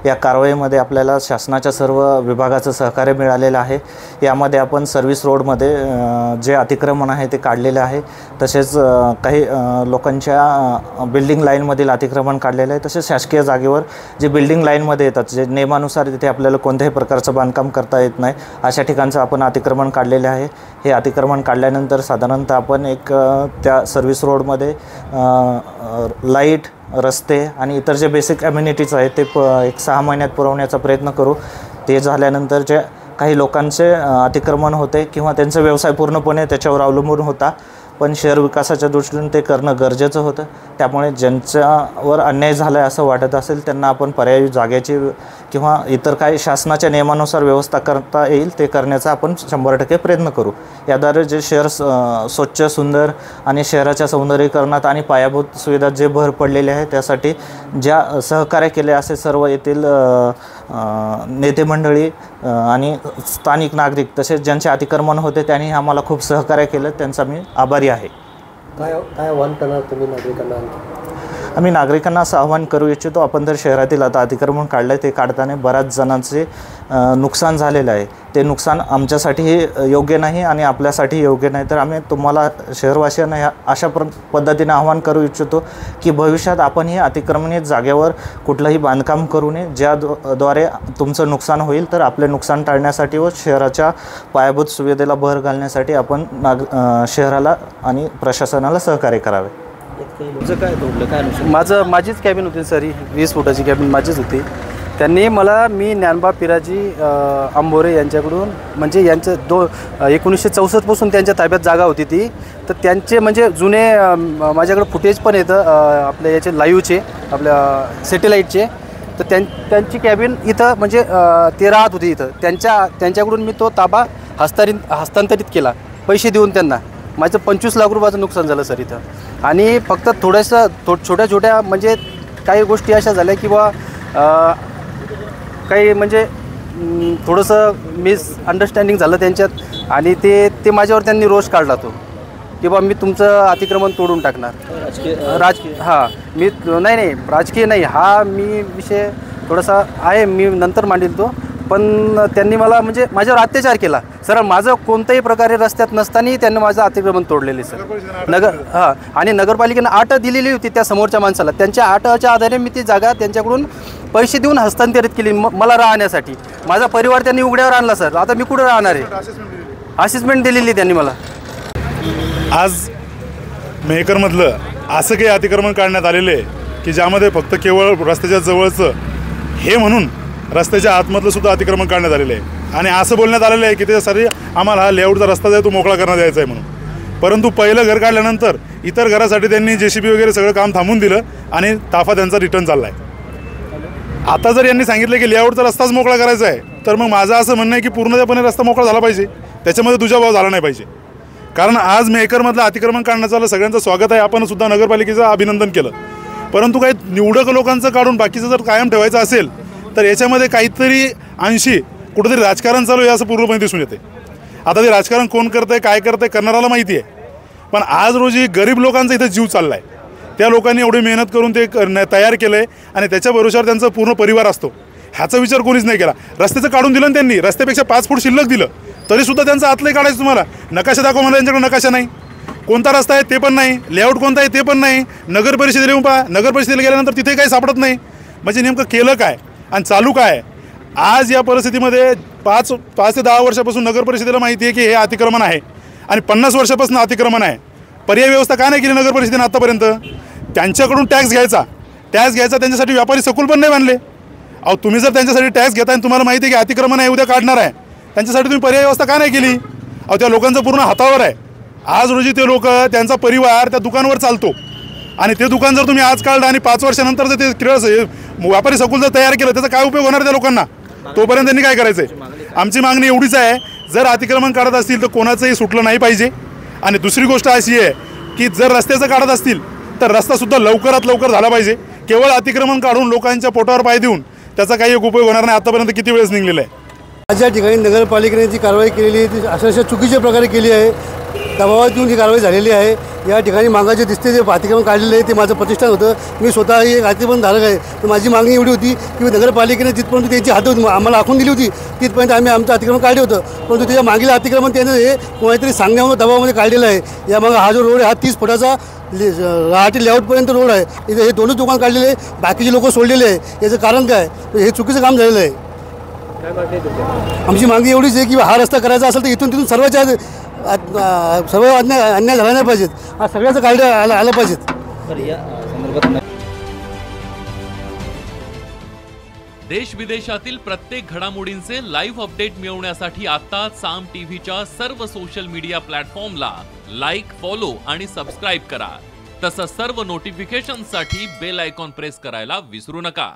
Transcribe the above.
या कारवाईमध्ये आपल्याला शासनाच्या सर्व विभागाचं सहकार्य मिळालेलं आहे। यामध्ये आपण सर्व्हिस रोडमध्ये जे अतिक्रमण आहे ते काढलेले आहे, तसेच काही लोकांच्या बिल्डिंग लाईनमधील अतिक्रमण काढलेलं आहे, तसेच शासकीय जागेवर जे बिल्डिंग लाईनमध्ये येतात, जे नियमानुसार तिथे आपल्याला कोणत्याही प्रकारचं बांधकाम करता येत नाही अशा ठिकाणचं आपण अतिक्रमण काढलेले आहे। हे अतिक्रमण काढल्यानंतर साधारणतः आपण एक त्या सर्व्हिस रोडमध्ये लाईट, रस्ते आणि इतर जे बेसिक ॲम्युनिटीज आहेत ते एक 6 महिन्यात पुरवण्याचा प्रयत्न करू। ते झाल्यानंतर जे काही लोकांचे अतिक्रमण होते किंवा त्यांचा व्यवसाय पूर्णपणे त्याच्यावर अवलंबून होता, पण शहर विकासाच्या दृष्टीने ते करणं गरजेचं होतं। त्यामुळे ज्यांच्यावर अन्याय झाला आहे असं वाटत असेल त्यांना आपण पर्यायी जागेची किंवा इतर काही शासनाच्या नियमानुसार व्यवस्था करता येईल ते करण्याचा आपण 100% प्रयत्न करू। याद्वारे जे शहर स्वच्छ, सुंदर आणि शहराच्या सौंदर्यीकरणात आणि पायाभूत सुविधा जे भर पडलेले आहे त्यासाठी ज्या सहकार्य केले असे सर्व येथील नेते मंडळी आणि स्थानिक नागरिक तसेच ज्यांचे अतिक्रमण होते त्यांनी आम्हाला खूप सहकार्य केलं, त्यांचा मी आभारी आहे। काय आव्हान करणार तुम्ही नागरिकांना? आम्ही नागरिकांना असं आवाहन करू इच्छितो, आपण जर शहरातील आता अतिक्रमण काढलं ते काढताना बऱ्याच जणांचे नुकसान झालेलं आहे, ते नुकसान आमच्यासाठीही योग्य नाही आणि आपल्यासाठी योग्य नाही। तर आम्ही तुम्हाला शहरवासियांना ह्या अशा पद्धतीने आवाहन करू इच्छितो की भविष्यात आपण ही अतिक्रमणीय जागेवर कुठलंही बांधकाम करू नये ज्याद्वारे तुमचं नुकसान होईल। तर आपले नुकसान टाळण्यासाठी व शहराच्या पायाभूत सुविधेला भर घालण्यासाठी आपण शहराला आणि प्रशासनाला सहकार्य करावे। माझीच कॅबिन होती सर, 20 फुटाची कॅबिन माझीच होती। त्यांनी मला मी ज्ञानबा पिराजी आंबोरे यांच्याकडून म्हणजे यांचं 1964 पासून त्यांच्या ताब्यात जागा होती ती, तर त्यांचे म्हणजे जुने माझ्याकडे फुटेज पण येतं आपल्या याचे लाईव्हचे, आपल्या सॅटेलाईटचे। तर त्यांची कॅबिन इथं म्हणजे ते राहत होती इथं, त्यांच्याकडून मी तो ताबा हस्तांतरित केला पैसे देऊन त्यांना। माझं 25 लाख रुपयाचं नुकसान झालं सर इथं। आणि फक्त थोड्याशा छोट्या छोट्या म्हणजे काही गोष्टी अशा झाल्या की बा काही म्हणजे थोडंसं मिसअंडरस्टँडिंग झालं त्यांच्यात आणि ते माझ्यावर त्यांनी रोष काढला तो की बा मी तुमचं अतिक्रमण तोडून टाकणार। राजकीय मी नाही राजकीय नाही, हा मी विषय थोडासा आहे, मी नंतर मांडेल तो। पण त्यांनी मला म्हणजे माझ्यावर अत्याचार केला सर, माझं कोणत्याही प्रकारे रस्त्यात नसताना त्यांनी माझं अतिक्रमण तोडलेले सर। आणि नगरपालिकेनं 8 दिलेली होती त्या समोरच्या माणसाला, त्यांच्या 8च्या आधारे मी ती जागा त्यांच्याकडून पैसे देऊन हस्तांतरित केली मला राहण्यासाठी। माझा परिवार त्यांनी उघड्यावर आणला सर, आता मी कुठं राहणार आहे? असेसमेंट दिलेली त्यांनी मला। आज मेहकरमधलं असं काही अतिक्रमण काढण्यात आलेलं आहे की ज्यामध्ये फक्त केवळ रस्त्याच्या जवळचं हे म्हणून रस्त्याच्या आतमधलं सुद्धा अतिक्रमण काढण्यात आलेलं आहे आणि असं बोलण्यात आलेलं आहे की त्याच्यासाठी आम्हाला हा लेआउटचा रस्ता जो आहे तो मोकळा करण्यात यायचा आहे म्हणून। परंतु पहिलं घर काढल्यानंतर इतर घरासाठी त्यांनी JCB वगैरे सगळं काम थांबून दिलं आणि ताफा त्यांचा रिटर्न चालला आहे। आता जर यांनी सांगितलं की लेआउटचा रस्ताच मोकळा करायचा आहे, तर मग माझं असं म्हणणं आहे की पूर्णपणे रस्ता मोकळा झाला पाहिजे, त्याच्यामध्ये दुजाभाव झाला नाही पाहिजे। कारण आज मेहकरमधलं अतिक्रमण काढण्याचं सगळ्यांचं स्वागत आहे, आपण सुद्धा नगरपालिकेचं अभिनंदन केलं, परंतु काही निवडक लोकांचं काढून बाकीचं जर कायम ठेवायचं असेल तर याच्यामध्ये काहीतरी अंशी कुठेतरी राजकारण चालू आहे असं पूर्णपणे दिसून येते। आता ते राजकारण कोण करतंय, काय करतंय, करणाऱ्याला माहिती आहे, पण आज रोजी गरीब लोकांचा इथं जीव चालला आहे। त्या लोकांनी एवढी मेहनत करून ते तयार केलं आहे आणि त्याच्या भरोश्यावर त्यांचा पूर्ण परिवार असतो, ह्याचा विचार कोणीच नाही केला। रस्त्याचं काढून दिलं त्यांनी, रस्त्यापेक्षा 5 फूट शिल्लक दिलं तरीसुद्धा त्यांचं आतलंही काढायचं तुम्हाला। नकाशा दाखवा मला, त्यांच्याकडे नकाशा नाही, कोणता रस्ता आहे ते पण नाही, लेआउट कोणता आहे ते पण नाही। नगर परिषदेला येऊन पहा, नगर परिषदेला गेल्यानंतर तिथे काही सापडत नाही, म्हणजे नेमकं केलं काय आणि चालू काय? आज या परिस्थितीमध्ये 5 ते 10 वर्षापासून नगर परिषदेला माहिती आहे की हे अतिक्रमण आहे आणि 50 वर्षापासून अतिक्रमण आहे। पर्याय व्यवस्था का नाही केली नगर परिषदेने आतापर्यंत? त्यांच्याकडून टॅक्स घ्यायचा त्यांच्यासाठी व्यापारी सकूल पण नाही बांधले। अहो तुम्ही जर त्यांच्यासाठी टॅक्स घेताय आणि तुम्हाला माहिती आहे की अतिक्रमण आहे उद्या काढणार आहे, त्यांच्यासाठी तुम्ही पर्याय व्यवस्था का नाही केली? अहो त्या लोकांचं पूर्ण हातावर आहे। आज रोजी ते लोक, त्यांचा परिवार त्या दुकानावर चालतो आणि ते दुकान जर तुम्ही आज काढलं आणि 5 वर्षानंतर जर ते व्यापारी सकूल जर तयार केलं त्याचा काय उपयोग होणार त्या लोकांना? तोपर्यंत त्यांनी काय करायचं आहे? आमची मागणी एवढीच आहे, जर अतिक्रमण काढत असतील तर कोणाचंही सुटलं नाही पाहिजे। आणि दुसरी गोष्ट अशी आहे की जर रस्त्याचं काढत असतील तर रस्तासुद्धा लवकरात लवकर झाला पाहिजे। केवळ अतिक्रमण काढून लोकांच्या पोटावर पाय देऊन त्याचा काही एक उपयोग होणार नाही। आतापर्यंत किती वेळेस निघलेलं आहे। आज या ठिकाणी नगरपालिकेने जी कारवाई केलेली आहे ती अशा चुकीच्या प्रकारे केली आहे। दबावात येऊन ही कारवाई झालेली आहे. या ठिकाणी मागाचे दिसते जे अतिक्रमण काढलेलं आहे ते माझं प्रतिष्ठान होतं. मी स्वतः एक अतिक्रमण धारक आहे. तर माझी मागणी एवढी होती की नगरपालिकेने जिथपर्यंत त्यांची हात आम्हाला आखून दिली होती तिथपर्यंत आम्ही आमचं अतिक्रमण काढलं होतं. परंतु त्याच्या मागील अतिक्रमण त्यानं हे कोणातरी सांगण्यामुळे दबावामध्ये काढलेलं आहे. यामागं हा जो रोड आहे हा 30 फुटाचा रहाटी लेआउटपर्यंत रोड आहे. इथे हे दोनच दुकान काढलेले आहे, बाकीचे लोक सोडलेले आहे. याचं कारण काय? हे चुकीचं काम झालेलं आहे. आमची मागणी एवढीच आहे की हा रस्ता करायचा असेल तर इथून तिथून सर्वच्या सर्व अन्याय झाला नाही पाहिजेत. हा सगळ्याचं काढलं आलं पाहिजेत. देश विदेशातील प्रत्येक घडामोडींचे लाईव्ह अपडेट मिळवण्यासाठी आता साम टीव्हीच्या सर्व सोशल मीडिया प्लॅटफॉर्मला लाईक, फॉलो आणि सबस्क्राईब करा. तसंच सर्व नोटिफिकेशनसाठी बेल आयकॉन प्रेस करायला विसरू नका.